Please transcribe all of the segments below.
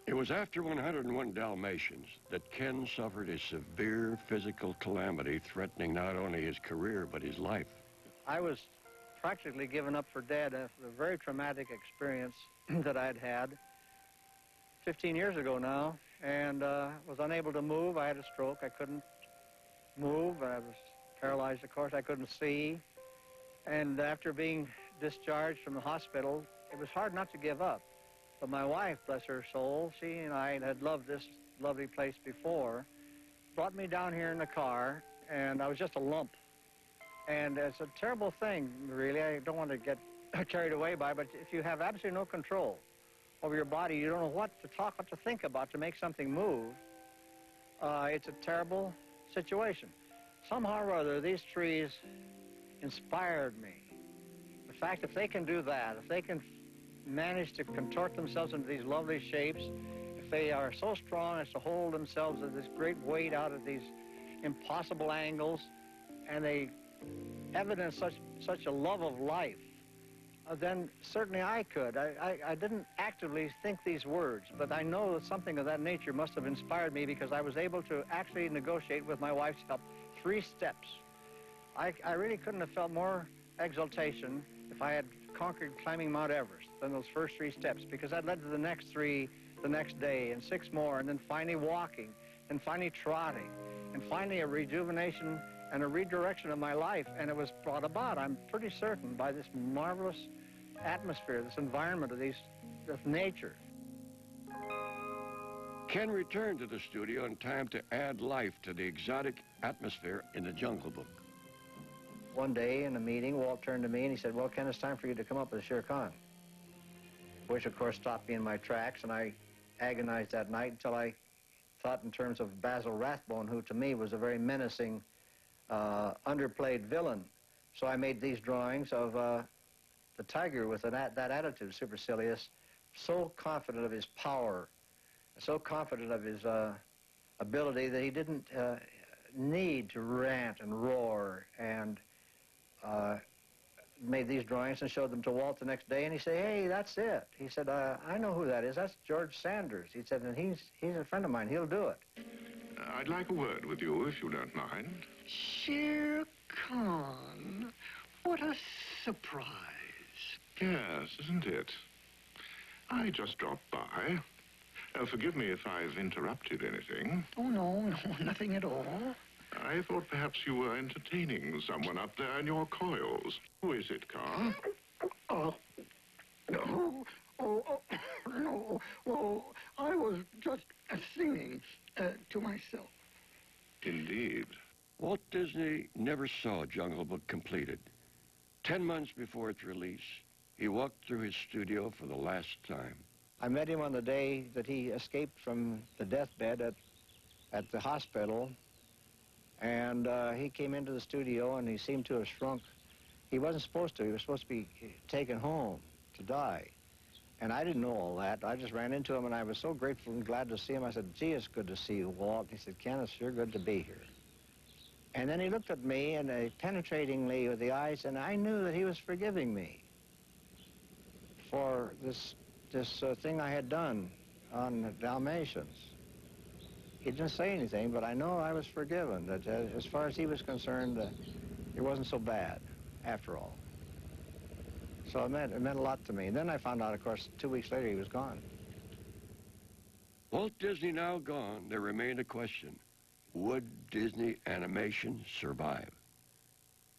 It was after 101 Dalmatians that Ken suffered a severe physical calamity threatening not only his career, but his life. I was practically given up for dead after a very traumatic experience that I'd had 15 years ago now, and was unable to move. I had a stroke. I couldn't move. I was paralyzed, of course. I couldn't see. And after being discharged from the hospital, it was hard not to give up. But my wife, bless her soul, she and I had loved this lovely place before, brought me down here in the car, and I was just a lump. And it's a terrible thing, really. I don't want to get carried away by it, but if you have absolutely no control over your body, you don't know what to talk, what to think about to make something move, it's a terrible situation. Somehow or other, these trees inspired me. The fact if they can do that, if they can manage to contort themselves into these lovely shapes, if they are so strong as to hold themselves at this great weight out at these impossible angles, and they evidence such a love of life, then certainly I could. I didn't actively think these words, but I know that something of that nature must have inspired me, because I was able to actually negotiate with my wife's help 3 steps. I really couldn't have felt more exultation if I had conquered climbing Mount Everest than those first 3 steps, because that led to the next 3 the next day, and 6 more, and then finally walking, and finally trotting, and finally a rejuvenation and a redirection of my life. And it was brought about, I'm pretty certain, by this marvelous atmosphere, this environment of nature. Ken returned to the studio in time to add life to the exotic atmosphere in the Jungle Book. One day in a meeting, Walt turned to me and he said, "Well, Ken, it's time for you to come up with Shere Khan," which of course stopped me in my tracks, and I agonized that night until I thought in terms of Basil Rathbone, who to me was a very menacing, underplayed villain. So I made these drawings of the tiger with that attitude, supercilious, so confident of his power, so confident of his ability that he didn't need to rant and roar, and made these drawings and showed them to Walt the next day, and he said, "Hey, that's it." He said, "I know who that is. That's George Sanders." He said, "And he's a friend of mine. He'll do it." I'd like a word with you, if you don't mind. Shere Khan. What a surprise. Yes, isn't it? I just dropped by. Forgive me if I've interrupted anything. Oh, no, nothing at all. I thought perhaps you were entertaining someone up there in your coils. Who is it, Carl? No. Oh, I was just singing to myself. Indeed. Walt Disney never saw Jungle Book completed. 10 months before its release, he walked through his studio for the last time. I met him on the day that he escaped from the deathbed at the hospital, and he came into the studio and he seemed to have shrunk. He wasn't supposed to. He was supposed to be taken home to die. And I didn't know all that. I just ran into him, and I was so grateful and glad to see him. I said, "Gee, it's good to see you, Walt." He said, "Ken, it's sure good to be here." And then he looked at me and penetratingly with the eyes, and I knew that he was forgiving me for this thing I had done on the Dalmatians. He didn't say anything, but I know I was forgiven, that as far as he was concerned, it wasn't so bad after all. So it meant a lot to me. And then I found out, of course, 2 weeks later he was gone. Walt Disney now gone, there remained a question. Would Disney animation survive?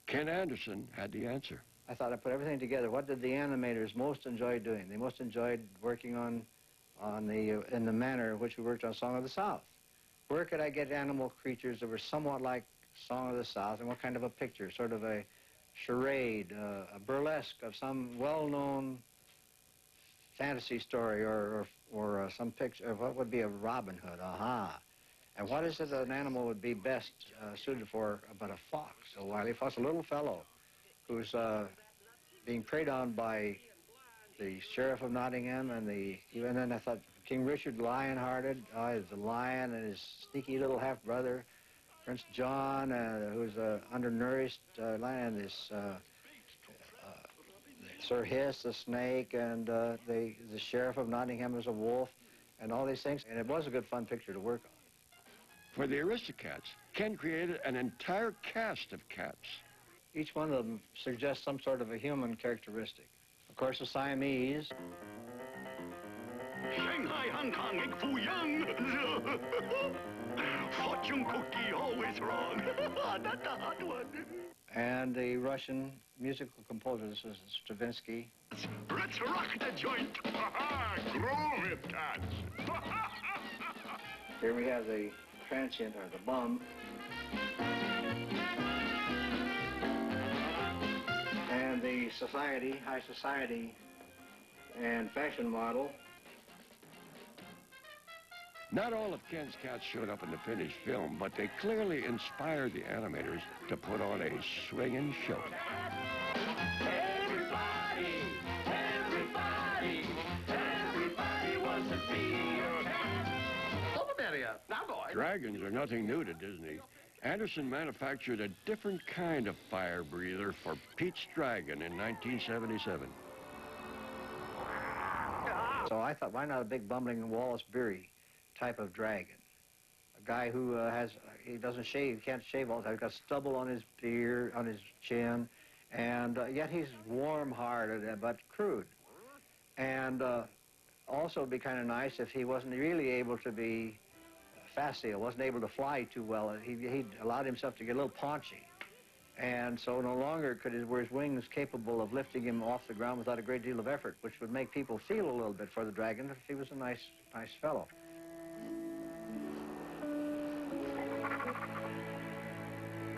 Ken Anderson had the answer. I thought I'd put everything together. What did the animators most enjoy doing? They most enjoyed working in the manner in which we worked on Song of the South. Where could I get animal creatures that were somewhat like Song of the South, and what kind of a picture? Sort of a charade, a burlesque of some well-known fantasy story, or some picture of what would be a Robin Hood. Aha. And what is it that an animal would be best suited for but a fox, a wily fox, a little fellow who's being preyed on by the Sheriff of Nottingham, and then I thought King Richard, lion-hearted, the lion, and his sneaky little half-brother, Prince John, who's undernourished lion, and this Sir Hiss, the snake, and the Sheriff of Nottingham is a wolf, and all these things. And it was a good, fun picture to work on. For the Aristocats, Ken created an entire cast of cats. Each one of them suggests some sort of a human characteristic. Of course, the Siamese. Shanghai, Hong Kong, egg foo young. Fortune cookie, always wrong. That's a hot one. And the Russian musical composer, this is Stravinsky. Let's rock the joint. Groove it, cats. Here we have the transient, or the bum. And the society, high society, and fashion model. Not all of Ken's cats showed up in the finished film, but they clearly inspired the animators to put on a swinging show. Everybody wants to be your cat. Over there, now, boy. Dragons are nothing new to Disney. Anderson manufactured a different kind of fire breather for Pete's Dragon in 1977. So I thought, why not a big bumbling Wallace Beery type of dragon? A guy who he doesn't shave, he can't shave all the time. He's got stubble on his beard, on his chin, and yet he's warm-hearted but crude. And also it'd be kind of nice if he wasn't really able to be facile, wasn't able to fly too well. He allowed himself to get a little paunchy. And so no longer were his wings capable of lifting him off the ground without a great deal of effort, which would make people feel a little bit for the dragon if he was a nice fellow.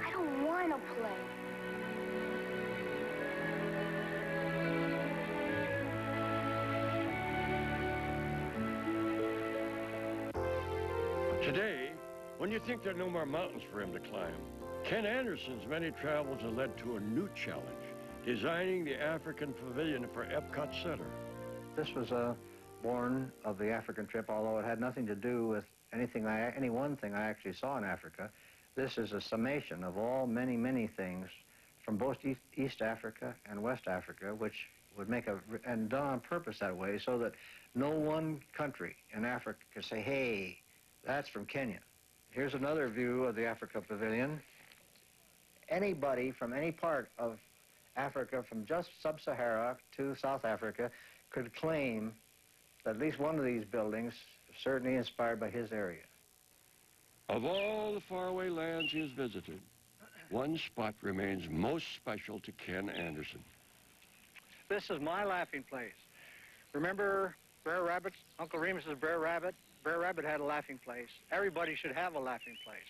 I don't want to play. Today, when you think there are no more mountains for him to climb, Ken Anderson's many travels have led to a new challenge, designing the African Pavilion for Epcot Center. This was born of the African trip, although it had nothing to do with any one thing I actually saw in Africa. This is a summation of all many things from both East Africa and West Africa, which would make and done on purpose that way, so that no one country in Africa could say, hey, that's from Kenya. Here's another view of the Africa Pavilion. Anybody from any part of Africa, from just sub-Sahara to South Africa, could claim that at least one of these buildings is certainly inspired by his area. Of all the faraway lands he has visited, one spot remains most special to Ken Anderson. This is my laughing place. Remember Brer Rabbit, Uncle Remus's Brer Rabbit? Brer Rabbit had a laughing place. Everybody should have a laughing place.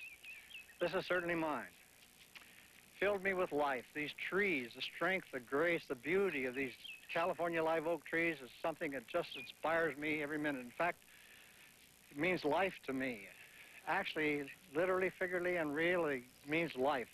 This is certainly mine. Filled me with life. These trees, the strength, the grace, the beauty of these California live oak trees is something that just inspires me every minute. In fact, it means life to me. Actually, literally, figuratively, and really means life.